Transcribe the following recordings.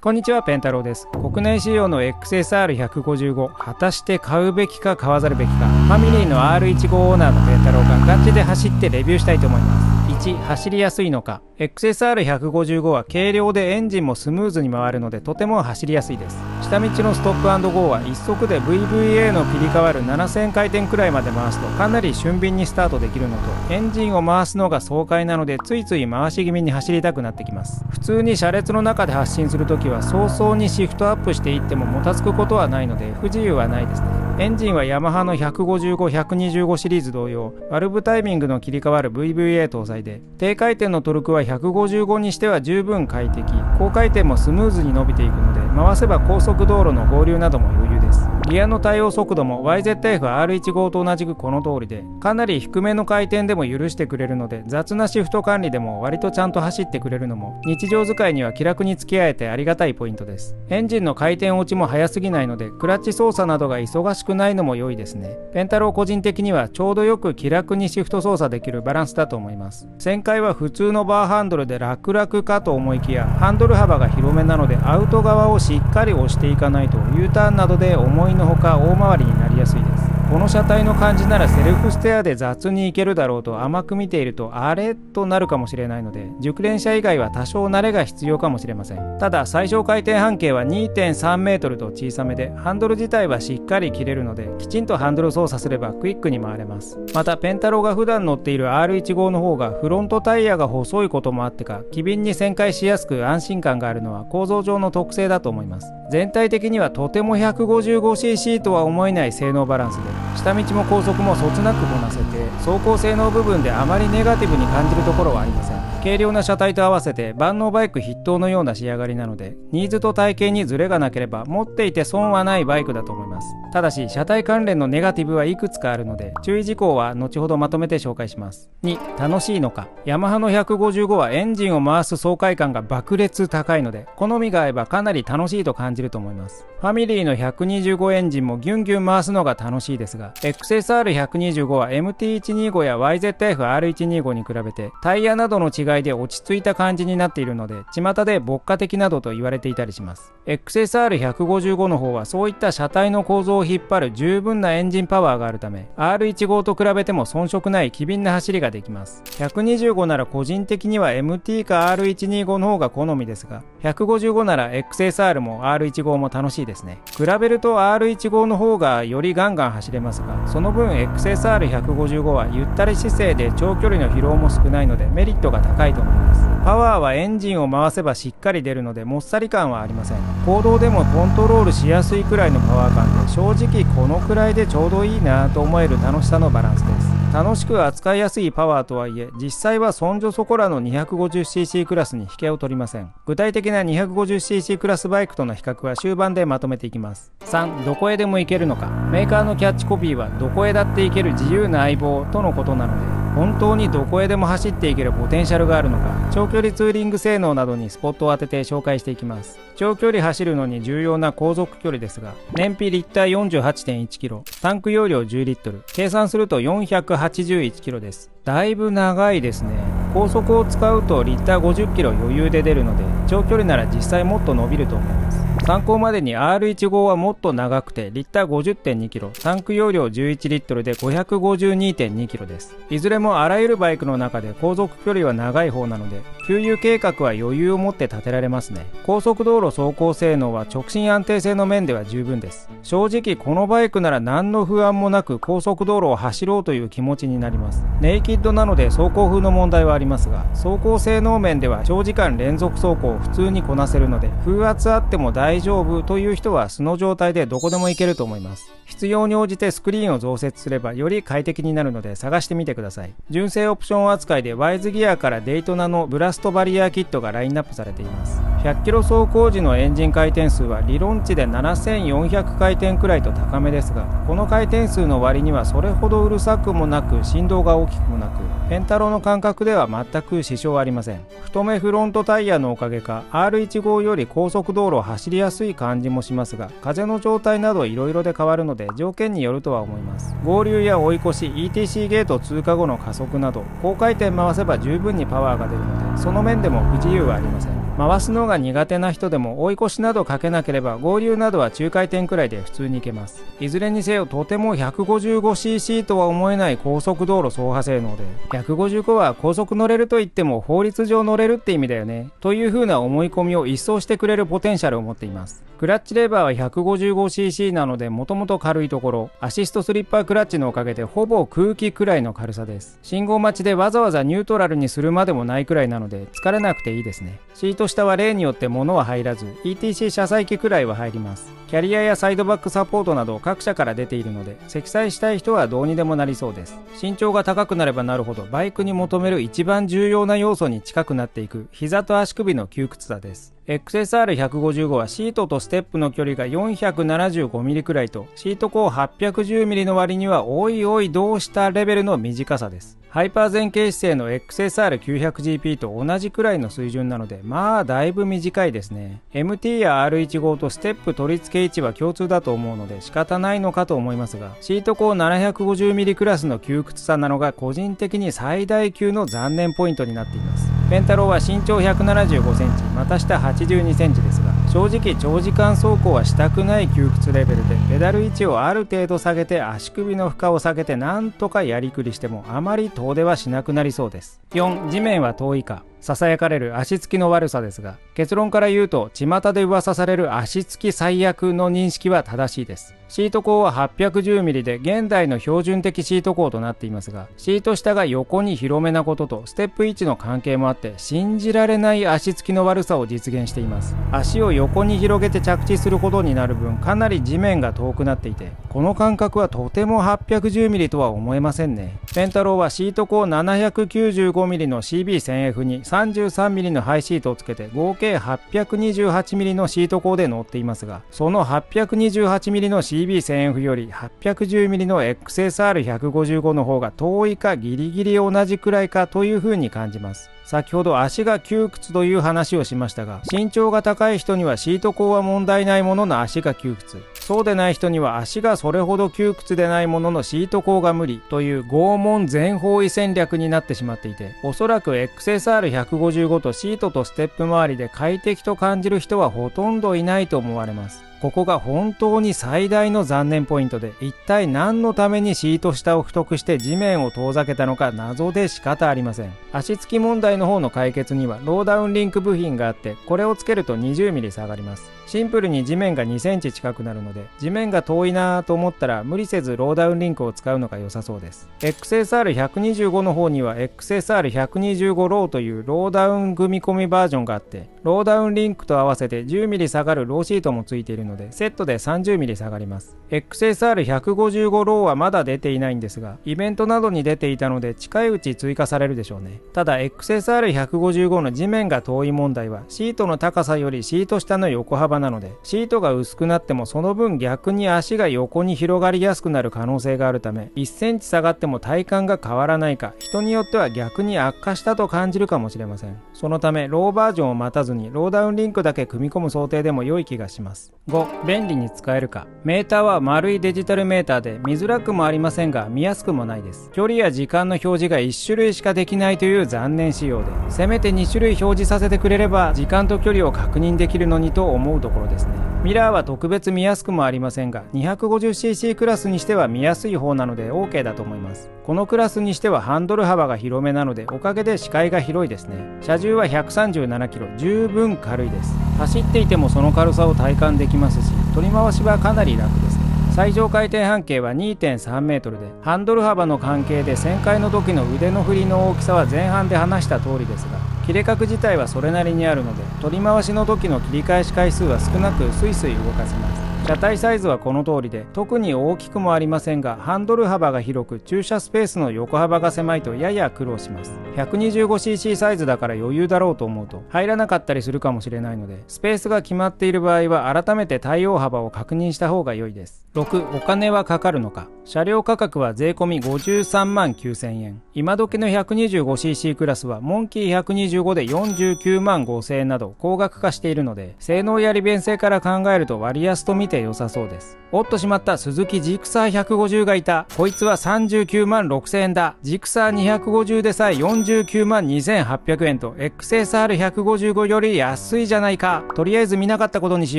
こんにちは、ペンタロウです。国内仕様の XSR155、果たして買うべきか買わざるべきか、ファミリーの R15 オーナーのペンタロウがガチで走ってレビューしたいと思います。1、走りやすいのか。XSR155 は軽量でエンジンもスムーズに回るのでとても走りやすいです。下道のストップ&ゴーは1速で VVA の切り替わる7000回転くらいまで回すとかなり俊敏にスタートできるのと、エンジンを回すのが爽快なのでついつい回し気味に走りたくなってきます。普通に車列の中で発進するときは早々にシフトアップしていってももたつくことはないので不自由はないですね。エンジンはヤマハの155、125シリーズ同様バルブタイミングの切り替わる VVA 搭載で、低回転のトルクは155にしては十分快適、高回転もスムーズに伸びていくので回せば高速道路の合流なども余裕です。ギアの対応速度も YZF-R15 と同じくこの通りで、かなり低めの回転でも許してくれるので雑なシフト管理でも割とちゃんと走ってくれるのも日常使いには気楽に付き合えてありがたいポイントです。エンジンの回転落ちも速すぎないのでクラッチ操作などが忙しくないのも良いですね。ペンタロウ個人的にはちょうどよく気楽にシフト操作できるバランスだと思います。旋回は普通のバーハンドルで楽々かと思いきや、ハンドル幅が広めなのでアウト側をしっかり押していかないと U ターンなどで思いのほか大回りになりやすいです。この車体の感じならセルフステアで雑にいけるだろうと甘く見ているとあれとなるかもしれないので、熟練者以外は多少慣れが必要かもしれません。ただ最小回転半径は 2.3 メートルと小さめで、ハンドル自体はしっかり切れるのできちんとハンドル操作すればクイックに回れます。またペンタロウが普段乗っている R15 の方がフロントタイヤが細いこともあってか機敏に旋回しやすく安心感があるのは構造上の特性だと思います。全体的にはとても 155cc とは思えない性能バランスで、下道も高速もそつなくこなせて走行性能部分であまりネガティブに感じるところはありません。軽量な車体と合わせて万能バイク筆頭のような仕上がりなので、ニーズと体型にズレがなければ持っていて損はないバイクだと思います。ただし車体関連のネガティブはいくつかあるので注意事項は後ほどまとめて紹介します。2、楽しいのか。ヤマハの155はエンジンを回す爽快感が爆裂高いので、好みが合えばかなり楽しいと感じると思います。ファミリーの125エンジンもギュンギュン回すのが楽しいですが、 XSR125 は MT125 や YZF-R125 に比べてタイヤなどの違いで落ち着いた感じになっているので、巷で牧歌的などと言われていたりします。 XSR155 の方はそういった車体の構造を引っ張る十分なエンジンパワーがあるため R15 と比べても遜色ない機敏な走りができます。125なら個人的には MT か R125 の方が好みですが、155なら XSR も R15 も楽しいですね。比べると R15 の方がよりガンガン走れますが、その分 XSR155 はゆったり姿勢で長距離の疲労も少ないのでメリットが高いと思います。パワーはエンジンを回せばしっかり出るのでもっさり感はありません。公道でもコントロールしやすいくらいのパワー感で、正直このくらいでちょうどいいなと思える楽しさのバランスです。楽しく扱いやすいパワーとはいえ、実際はそんじょそこらの 250cc クラスに引けを取りません。具体的な 250cc クラスバイクとの比較は終盤でまとめていきます。3、どこへでも行けるのか。メーカーのキャッチコピーはどこへだって行ける自由な相棒とのことなので、本当にどこへでも走っていけるポテンシャルがあるのか、長距離ツーリング性能などにスポットを当てて紹介していきます。長距離走るのに重要な航続距離ですが、燃費リッター 48.1 キロ、タンク容量10リットル、計算すると481キロです。だいぶ長いですね。高速を使うとリッター50キロ余裕で出るので、長距離なら実際もっと伸びると思います。参考までに R15 はもっと長くてリッター 50.2 キロ、タンク容量11リットルで 552.2 キロです。いずれもあらゆるバイクの中で航続距離は長い方なので、給油計画は余裕を持って立てられますね。高速道路走行性能は直進安定性の面では十分です。正直このバイクなら何の不安もなく高速道路を走ろうという気持ちになります。ネイキッドなので走行風の問題はありますが、走行性能面では長時間連続走行を普通にこなせるので、風圧あっても大丈夫という人は素の状態でどこでも行けると思います。必要に応じてスクリーンを増設すればより快適になるので探してみてください。純正オプション扱いでワイズギアからデイトナのブラストバリアキットがラインナップされています。100キロ走行時のエンジン回転数は理論値で7400回転くらいと高めですが、この回転数の割にはそれほどうるさくもなく振動が大きくもなく、ペンタロウの感覚では全く支障ありません。太めフロントタイヤのおかげか R15 より高速道路を走りやすい感じもしますが、風の状態などいろいろで変わるので条件によるとは思います。合流や追い越し ETC ゲート通過後の加速など高回転回せば十分にパワーが出るので、その面でも不自由はありません。回すのが苦手な人でも追い越しなどかけなければ合流などは中回転くらいで普通に行けます。いずれにせよとても 155cc とは思えない高速道路走破性能で、155は高速乗れると言っても法律上乗れるって意味だよねという風な思い込みを一掃してくれるポテンシャルを持っています。クラッチレバーは 155cc なのでもともと軽いところ、アシストスリッパークラッチのおかげでほぼ空気くらいの軽さです。信号待ちでわざわざニュートラルにするまでもないくらいなので疲れなくていいですね。シート下は例によって物は入らず ETC 車載機くらいは入ります。キャリアやサイドバックサポートなど各社から出ているので積載したい人はどうにでもなりそうです。身長が高くなればなるほどバイクに求める一番重要な要素に近くなっていく膝と足首の窮屈さです。XSR155 はシートとステップの距離が 475mm くらいとシート高 810mm の割にはおいおいどうしたレベルの短さです。ハイパー前傾姿勢の XSR900GP と同じくらいの水準なのでまあだいぶ短いですね。 MT や R15 とステップ取り付け位置は共通だと思うので仕方ないのかと思いますが、シート高 750mm クラスの窮屈さなのが個人的に最大級の残念ポイントになっています。ペンタローは身長 175cm また下 82cm ですが、正直長時間走行はしたくない窮屈レベルでペダル位置をある程度下げて足首の負荷を下げてなんとかやりくりしてもあまり遠出はしなくなりそうです。4、地面は遠いか。ささやかれる足つきの悪さですが、結論から言うと巷で噂される足つき最悪の認識は正しいです。シート高は 810mm で現代の標準的シート高となっていますが、シート下が横に広めなこととステップ位置の関係もあって信じられない足つきの悪さを実現しています。足を横に広げて着地することになる分かなり地面が遠くなっていて、この感覚はとても 810mm とは思えませんね。ペンタローはシート高 795mm の CB1000F に 33mm のハイシートをつけて合計 828mm のシート高で乗っていますが、その 828mm の CB1000F より 810mm の XSR155 の方が遠いかギリギリ同じくらいかという風に感じます。先ほど足が窮屈という話をしましたが、身長が高い人にはシート高は問題ないものの足が窮屈、そうでない人には足がそれほど窮屈でないもののシート高が無理という拷問全方位戦略になってしまっていて、おそらく XSR155 とシートとステップ周りで快適と感じる人はほとんどいないと思われます。ここが本当に最大の残念ポイントで、一体何のためにシート下を太くして地面を遠ざけたのか謎で仕方ありません。足つき問題の方の解決にはローダウンリンク部品があって、これをつけると 20mm 下がります。シンプルに地面が2センチ近くなるので、地面が遠いなぁと思ったら無理せずローダウンリンクを使うのが良さそうです。XSR125 の方には XSR125 ローというローダウン組み込みバージョンがあって、ローダウンリンクと合わせて 10mm 下がるローシートもついているのでセットで 30mm 下がります。 XSR155 ローはまだ出ていないんですが、イベントなどに出ていたので近いうち追加されるでしょうね。ただ XSR155 の地面が遠い問題はシートの高さよりシート下の横幅なので、シートが薄くなってもその分逆に足が横に広がりやすくなる可能性があるため、1センチ下がっても体感が変わらないか、人によっては逆に悪化したと感じるかもしれません。そのためローバージョンを待たずにローダウンリンクだけ組み込む想定でも良い気がします。5、便利に使えるか。メーターは丸いデジタルメーターで見づらくもありませんが見やすくもないです。距離や時間の表示が1種類しかできないという残念仕様で、せめて2種類表示させてくれれば時間と距離を確認できるのにと思うところですね。ミラーは特別見やすくもありませんが 250cc クラスにしては見やすい方なので OK だと思います。このクラスにしてはハンドル幅が広めなのでおかげで視界が広いですね。車重は 137kg、 十分軽いです。走っていてもその軽さを体感できますし、取り回しはかなり楽ですね。最上回転半径は 2.3 メートルで、ハンドル幅の関係で旋回の時の腕の振りの大きさは前半で話した通りですが、切れ角自体はそれなりにあるので、取り回しの時の切り返し回数は少なくスイスイ動かせます。車体サイズはこの通りで特に大きくもありませんが、ハンドル幅が広く駐車スペースの横幅が狭いとやや苦労します。 125cc サイズだから余裕だろうと思うと入らなかったりするかもしれないので、スペースが決まっている場合は改めて対応幅を確認した方が良いです。6、お金はかかるのか。車両価格は税込み53万9000円。今時の 125cc クラスはモンキー125で49万5000円など高額化しているので、性能や利便性から考えると割安と見てて良さそうです。おっとしまった、鈴木ジクサー150がいた。こいつは39万6000円だ。ジクサー250でさえ49万2800円と XSR155 より安いじゃないか。とりあえず見なかったことにし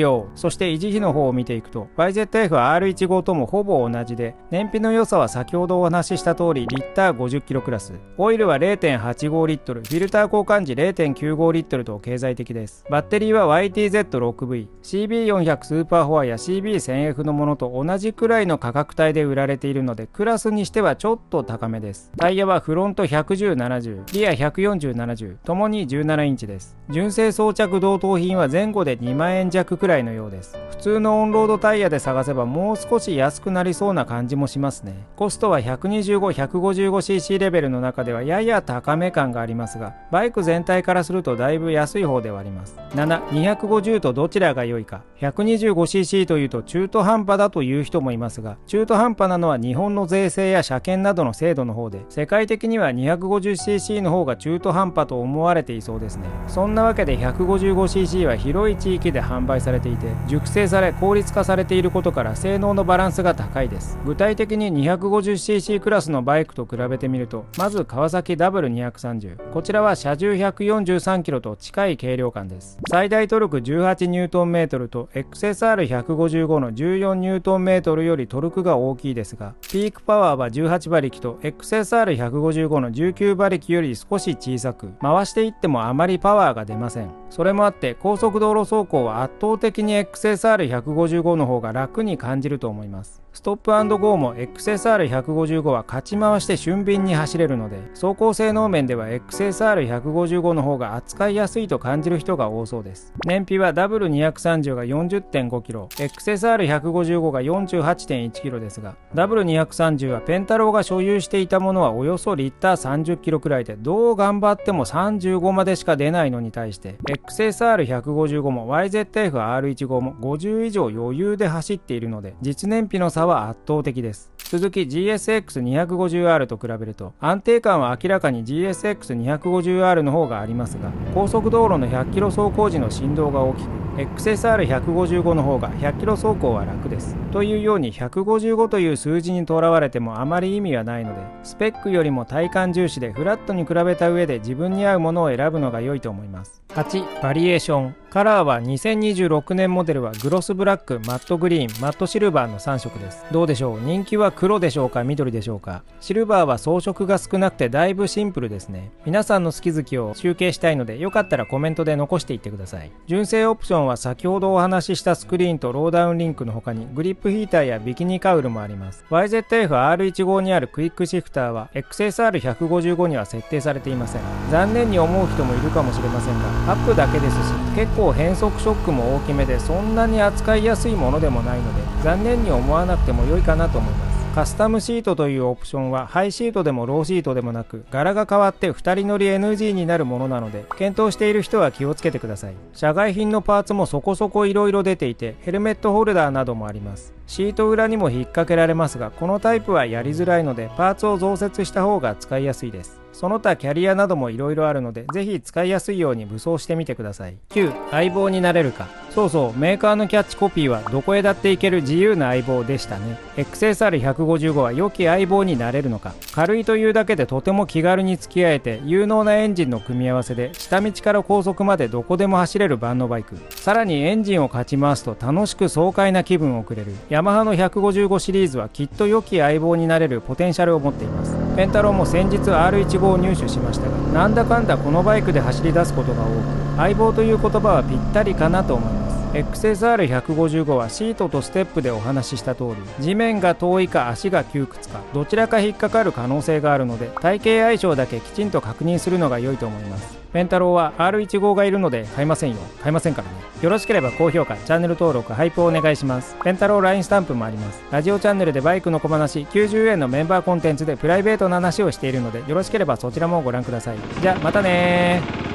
よう。そして維持費の方を見ていくと YZF-R15 ともほぼ同じで、燃費の良さは先ほどお話しした通りリッター50キロクラス、オイルは 0.85 リットル、フィルター交換時 0.95 リットルと経済的です。バッテリーは YTZ6V、CB400 スーパーフォアや CB1000F のものと同じくらいの価格帯で売られているので、クラスにしてはちょっと高めです。タイヤはフロント110/70、リア140/70、ともに17インチです。純正装着同等品は前後で2万円弱くらいのようです。普通のオンロードタイヤで探せばもう少し安くなりそうな感じもしますね。コストは 125-155cc レベルの中ではやや高め感がありますが、バイク全体からするとだいぶ安い方ではあります。7、250とどちらが良いか。125cc というと中途半端だという人もいますが、中途半端なのは日本の税制や車検などの制度の方で、世界的には 250cc の方が中途半端と思われていそうですね。そんなわけで 155cc は広い地域で販売されていて、熟成され効率化されていることから性能のバランスが高いです。具体的に 250cc クラスのバイクと比べてみると、まず川崎 W230、こちらは車重143キロと近い軽量感です。最大トルク18ニュートンメートルと XSR155 の14ニュートンメートルよりトルクが大きいですが、ピークパワーは18馬力と XSR155 の19馬力より少し小さく、回していってもあまりパワーが出ません。それもあって高速道路走行は圧倒的に XSR155 の方が楽に感じると思います。ストップ&ゴーも XSR155 は勝ち回して俊敏に走れるので、走行性能面では XSR155 の方が扱いやすいと感じる人が多そうです。燃費は W230 が 40.5 キロ、XSR155 が 48.1 キロですが、W230 はペンタローが所有していたものはおよそリッター30キロくらいで、どう頑張っても35までしか出ないのに対して、XSR155 も YZF-R15 も50以上余裕で走っているので、実燃費の差は圧倒的です。続き GSX250R と比べると安定感は明らかに GSX250R の方がありますが、高速道路の100キロ走行時の振動が大きく、XSR155 の方が100キロ走行は楽です。というように155という数字にとらわれてもあまり意味はないので、スペックよりも体感重視でフラットに比べた上で自分に合うものを選ぶのが良いと思います。8、バリエーション。カラーは2026年モデルはグロスブラック、マットグリーン、マットシルバーの3色です。どうでしょう、人気は黒でしょうか、緑でしょうか。シルバーは装飾が少なくてだいぶシンプルですね。皆さんの好き好きを集計したいので、よかったらコメントで残していってください。純正オプションは先ほどお話ししたスクリーンとローダウンリンクの他にグリップヒーターやビキニカウルもあります。 YZF-R15 にあるクイックシフターは XSR155 には設定されていません。残念に思う人もいるかもしれませんが、アップだけですし、結構変速ショックも大きめで、そんなに扱いやすいものでもないので、残念に思わなくても良いかなと思います。カスタムシートというオプションはハイシートでもローシートでもなく、柄が変わって2人乗り NG になるものなので、検討している人は気をつけてください。社外品のパーツもそこそこいろいろ出ていて、ヘルメットホルダーなどもあります。シート裏にも引っ掛けられますが、このタイプはやりづらいので、パーツを増設した方が使いやすいです。その他キャリアなどもいろいろあるので、ぜひ使いやすいように武装してみてください。9、相棒になれるか。そうそう、メーカーのキャッチコピーはどこへだって行ける自由な相棒でしたね。XSR155 は良き相棒になれるのか。軽いというだけでとても気軽に付き合えて、有能なエンジンの組み合わせで下道から高速までどこでも走れる万能バイク。さらにエンジンをかち回すと楽しく爽快な気分をくれる。ヤマハの155シリーズはきっと良き相棒になれるポテンシャルを持っています。ペンタローも先日 R15 を入手しましたが、なんだかんだこのバイクで走り出すことが多く、相棒という言葉はぴったりかなと思います。XSR155 はシートとステップでお話しした通り、地面が遠いか足が窮屈か、どちらか引っかかる可能性があるので、体型相性だけきちんと確認するのが良いと思います。ペンタローは R15 がいるので買いませんよ。買いませんからね。よろしければ高評価、チャンネル登録、ハイプをお願いします。ペンタロー LINE スタンプもあります。ラジオチャンネルでバイクの小話、90円のメンバーコンテンツでプライベートな話をしているので、よろしければそちらもご覧ください。じゃあまたねー。